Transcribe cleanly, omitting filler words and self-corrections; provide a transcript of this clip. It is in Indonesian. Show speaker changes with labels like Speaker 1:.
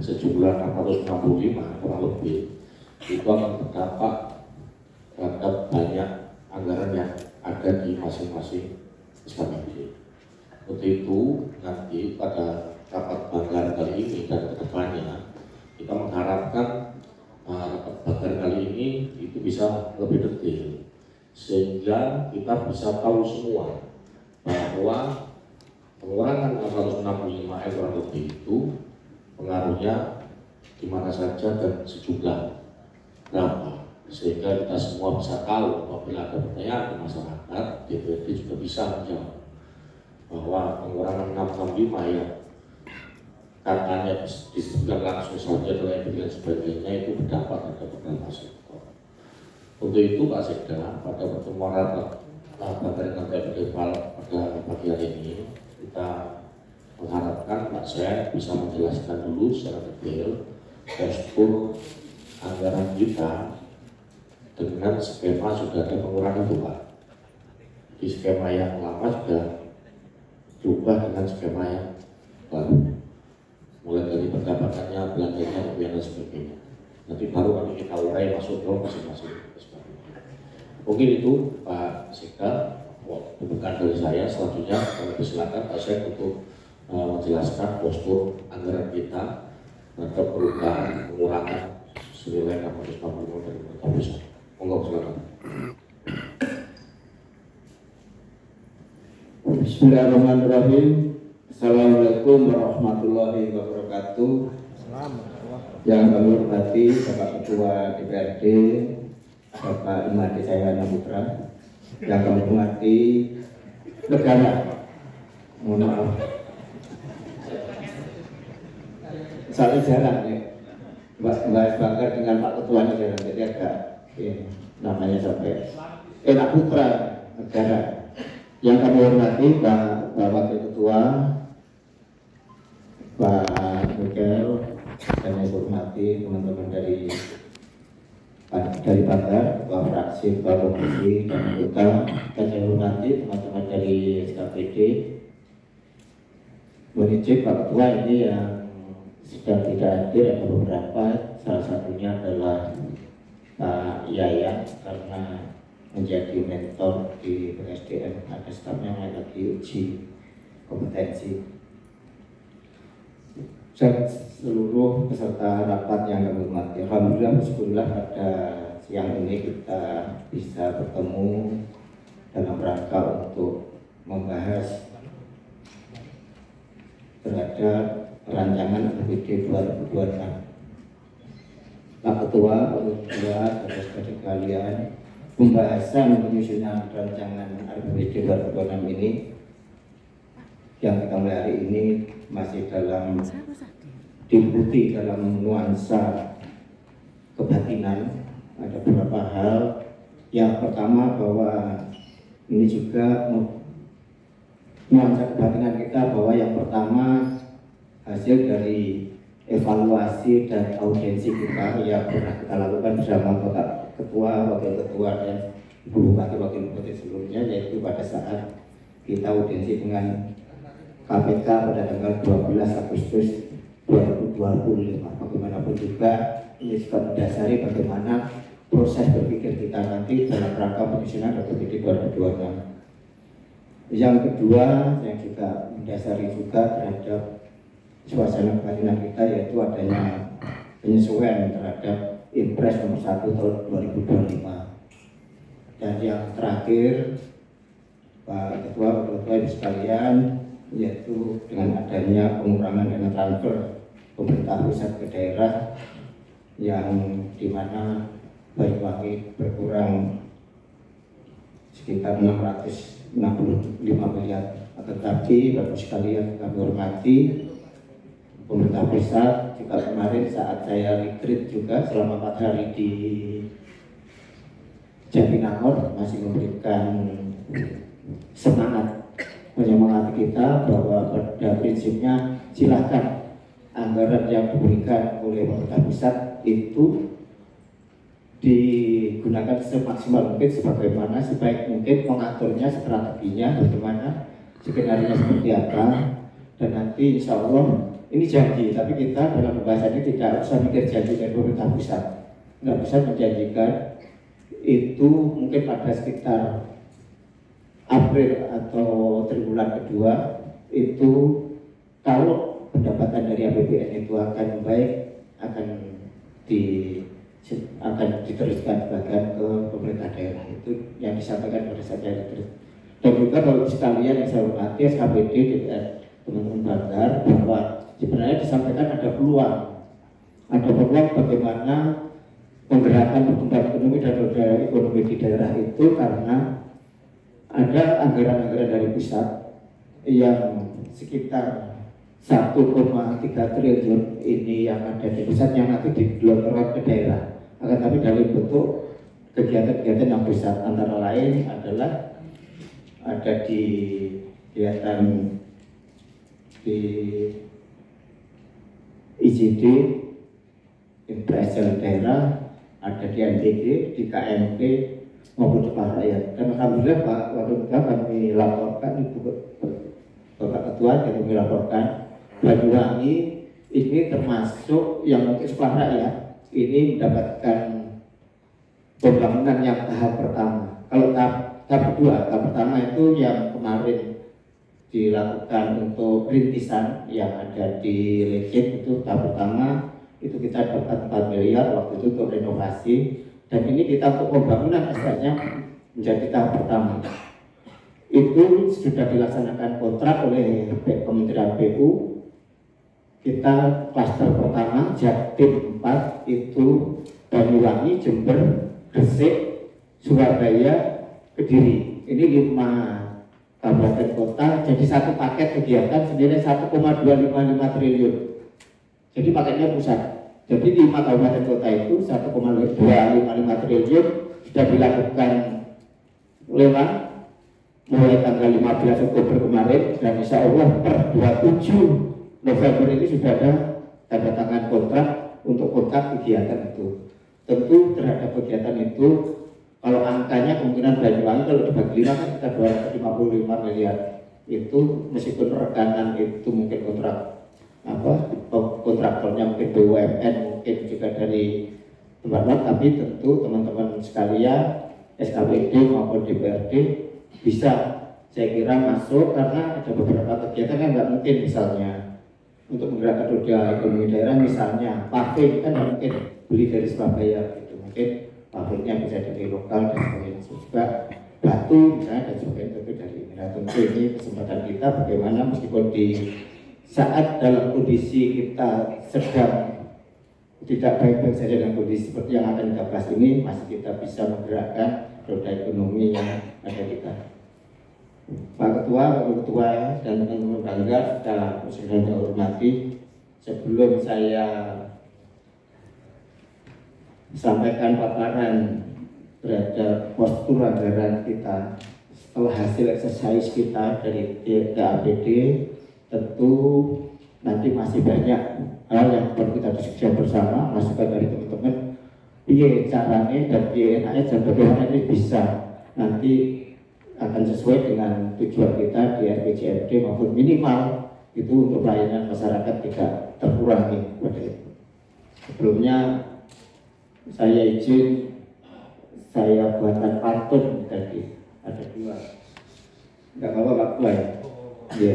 Speaker 1: sejumlah 665 kurang lebih itu akan berdampak terhadap banyak anggaran yang ada di masing-masing SKPD. Untuk itu nanti pada rapat banggar kali ini dan kedepannya kita mengharapkan rapat banggar kali ini itu bisa lebih detail sehingga kita bisa tahu semua bahwa pengurangan 165 M kurang lebih itu pengaruhnya di mana saja dan sejumlah berapa, sehingga kita semua bisa tahu apabila ada pertanyaan ke masyarakat, DPRD juga bisa menjawab bahwa pengurangan 665 yang katanya disebutkan langsung saja oleh dan sebagainya itu berdampak pada beberapa sektor. Untuk itu Pak Sekda pada pertemuan rapat dengan DPRD pada pagi hari ini kita mengharapkan Pak Sen bisa menjelaskan dulu secara detail postur anggaran kita dengan skema sudah ada pengurangan itu Pak. Di skema yang lama sudah berubah dengan skema yang baru. Mulai dari pendapatannya, belanjanya, dan sebagainya. Nanti baru nanti kita urai masuk ke masing-masing. Mungkin itu Pak Sekda. Bukan dari saya. Selanjutnya kami persilakan Pak Sen untuk menjelaskan postur anggaran kita terhadap perubahan pengurangan senilai 665 dari pemerintah pusat. Monggo silakan.
Speaker 2: Bismillahirrahmanirrahim. Assalamualaikum warahmatullahi wabarakatuh. Yang kami hormati Bapak Ketua DPRD Bapak Imade Cahyana Putra, yang kami hormati negara. Mohon maaf, soalnya jarang ya bahas banggar dengan Pak Ketuanya jarang, jadi agak namanya sampai Enak Putra negara. Yang kami hormati Pak Wakil Ketua Pak Mikel, dan yang hormati teman-teman dari Banggar, Ketua Fraksi, Ketua Komisi, dan anggota, dan yang hormati teman-teman dari SKPD. Mohon izin Pak Ketua ini yang sedang tidak hadir ada beberapa, salah satunya adalah Pak Yayan karena menjadi mentor di BSDM, ada stafnya yang lagi uji kompetensi, dan seluruh peserta rapat yang kami hormati. Alhamdulillah, bersyukurlah pada siang ini kita bisa bertemu dalam rangka untuk membahas terhadap rancangan APBD 2026. Pak Ketua, saudara sekalian, pembahasan penyusunan rancangan APBD 2026 ini yang kita mulai hari ini masih dalam diikuti dalam nuansa kebatinan. Ada beberapa hal. Yang pertama bahwa ini juga nuansa kebatinan kita bahwa yang pertama hasil dari evaluasi dan audiensi kita yang pernah kita lakukan bersama Bapak Ketua, Wakil Ketua, dan Ibu Bupati, Wakil Bupati sebelumnya, yaitu pada saat kita audiensi dengan KPK pada tanggal 12 Agustus 2025. Bagaimanapun juga ini juga mendasari bagaimana proses berpikir kita nanti dalam rangka penyusunan APBD 2026. Yang kedua yang juga mendasari juga terhadap suasana kebatinan kita yaitu adanya penyesuaian terhadap Impres nomor 1 tahun 2025. Dan yang terakhir Pak Ketua, Wakil Ketua, Ibu sekalian, yaitu dengan adanya pengurangan dana transfer pemerintah pusat ke daerah yang dimana Banyuwangi berkurang sekitar 665 miliar. Tetapi Bapak sekalian kami hormati, pemerintah pusat juga kemarin saat saya retreat juga selama 4 hari di Jatinangor masih memberikan semangat, menyemangati kita bahwa pada prinsipnya silakan anggaran yang diberikan oleh pemerintah pusat itu digunakan semaksimal mungkin, sebagaimana sebaik mungkin, mengaturnya, strateginya bagaimana, skenario seperti apa, dan nanti insya Allah ini janji, tapi kita dalam membahas bahasanya tidak usah mikir janji dari pemerintah pusat, nggak bisa menjanjikan itu mungkin pada sekitar April atau triwulan kedua itu kalau pendapatan dari APBN itu akan baik, akan diteruskan bahkan ke pemerintah daerah. Itu yang disampaikan pada saat itu. Dan juga kalau sekalian yang saya hormati SKPD DPR teman-teman Banggar, bahwa sebenarnya disampaikan ada peluang bagaimana menggerakkan pertumbuhan ekonomi dan roda ekonomi di daerah itu, karena ada anggaran-anggaran dari pusat yang sekitar 1,3 triliun ini yang ada di pusat yang nanti digelontorkan ke daerah, akan tapi dalam bentuk kegiatan-kegiatan yang besar, antara lain adalah ada di kegiatan di IJD, Infrastruktur Daerah, ada di NTG, di KMP maupun di rakyat. Dan alhamdulillah Pak Wakil Ketua kami laporkan, Ibu Bapak Ketua kami laporkan, Banyuwangi ini termasuk yang untuk sekolah rakyat ini mendapatkan pembangunan yang tahap pertama. Kalau tahap kedua, tahap pertama itu yang kemarin dilakukan untuk rintisan yang ada di Lekit, itu tahap pertama itu kita dapat 4 miliar waktu itu untuk renovasi, dan ini kita untuk pembangunan asalnya menjadi tahap pertama. Itu sudah dilaksanakan kontrak oleh Kementerian PU. Kita klaster pertama Jatim 4 itu Banyuwangi, Jember, Gresik, Surabaya, Kediri. Ini 5 kabupaten kota, jadi satu paket kegiatan senilai 1,255 triliun. Jadi paketnya pusat. Jadi 5 kabupaten kota itu 1,255 triliun sudah dilakukan lelang mulai tanggal 15 Oktober kemarin, dan insya Allah per 27 November ini sudah ada tanda tangan kontrak untuk kontrak kegiatan itu. Tentu terhadap kegiatan itu, kalau angkanya kemungkinan Banyuwangi kalau dibagi 5 kan kita 255 miliar. Itu meskipun rekanan itu mungkin kontraktornya mungkin BUMN, mungkin juga dari tempat-tempat, tapi tentu teman-teman sekalian SKPD maupun DPRD bisa saya kira masuk, karena ada beberapa kegiatan kan nggak mungkin, misalnya untuk menggerakkan roda ekonomi daerah, misalnya paving kan nggak mungkin beli dari Surabaya gitu, mungkin pavingnya bisa dari lokal dan sebagainya, juga batu misalnya dan sebagainya itu dari ini. Nah, tentu ini kesempatan kita bagaimana meskipun di saat dalam kondisi kita sedang tidak baik-baik saja dengan kondisi seperti yang akan kita bahas ini, masih kita bisa menggerakkan roda ekonomi yang ada kita. Pak Ketua, Wakil Ketua dan teman-teman Banggar sudah saya hormati, sebelum saya sampaikan paparan terhadap postur anggaran kita setelah hasil exercise kita dari TAPD, tentu nanti masih banyak hal yang perlu kita diskusikan bersama, masukan dari teman-teman, piye caranya dan piye enaknya dan bagaimana ini bisa nanti akan sesuai dengan tujuan kita di RPJMD maupun minimal itu untuk pelayanan masyarakat tidak terkurangi. Sebelumnya saya izin saya buatkan pantun tadi, ada 2, nggak apa-apa Pak Ketua ya.